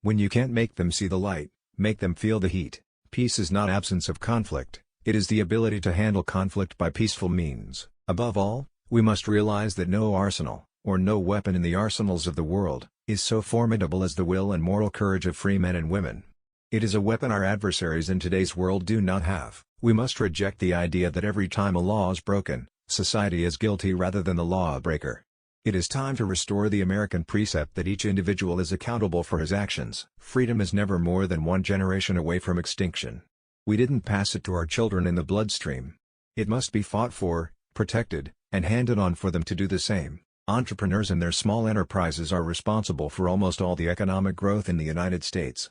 When you can't make them see the light, make them feel the heat. Peace is not absence of conflict, it is the ability to handle conflict by peaceful means. Above all, we must realize that no arsenal, or no weapon in the arsenals of the world, is so formidable as the will and moral courage of free men and women. It is a weapon our adversaries in today's world do not have. We must reject the idea that every time a law is broken, society is guilty rather than the lawbreaker. It is time to restore the American precept that each individual is accountable for his actions. Freedom is never more than one generation away from extinction. We didn't pass it to our children in the bloodstream. It must be fought for, protected, and handed on for them to do the same. Entrepreneurs and their small enterprises are responsible for almost all the economic growth in the United States.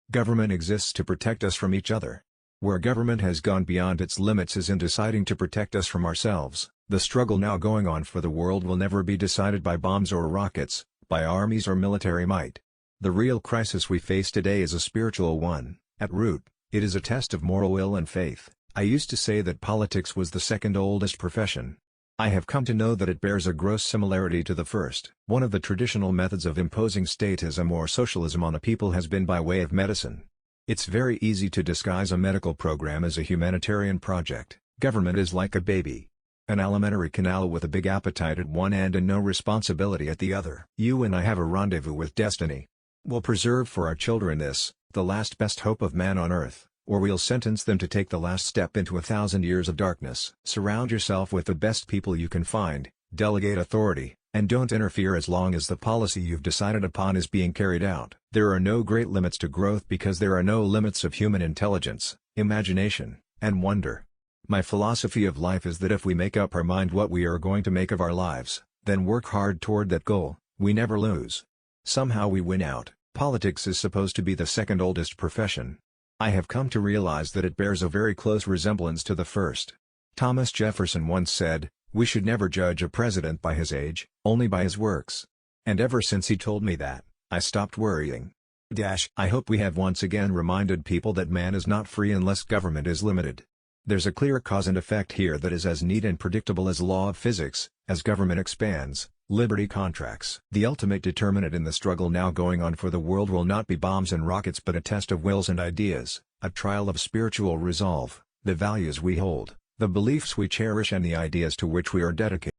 Government exists to protect us from each other. Where government has gone beyond its limits is in deciding to protect us from ourselves. The struggle now going on for the world will never be decided by bombs or rockets, by armies or military might. The real crisis we face today is a spiritual one. At root, it is a test of moral will and faith. I used to say that politics was the second oldest profession. I have come to know that it bears a gross similarity to the first. One of the traditional methods of imposing statism or socialism on a people has been by way of medicine. It's very easy to disguise a medical program as a humanitarian project. Government is like a baby. An alimentary canal with a big appetite at one end and no responsibility at the other. You and I have a rendezvous with destiny. We'll preserve for our children this, the last best hope of man on earth, or we'll sentence them to take the last step into 1,000 years of darkness. Surround yourself with the best people you can find, delegate authority, and don't interfere as long as the policy you've decided upon is being carried out. There are no great limits to growth because there are no limits of human intelligence, imagination, and wonder. My philosophy of life is that if we make up our mind what we are going to make of our lives, then work hard toward that goal, we never lose. Somehow we win out. Politics is supposed to be the second oldest profession. I have come to realize that it bears a very close resemblance to the first. Thomas Jefferson once said, "We should never judge a president by his age, only by his works." And ever since he told me that, I stopped worrying. I hope we have once again reminded people that man is not free unless government is limited. There's a clear cause and effect here that is as neat and predictable as law of physics. As government expands, liberty contracts. The ultimate determinant in the struggle now going on for the world will not be bombs and rockets but a test of wills and ideas, a trial of spiritual resolve, the values we hold, the beliefs we cherish and the ideas to which we are dedicated.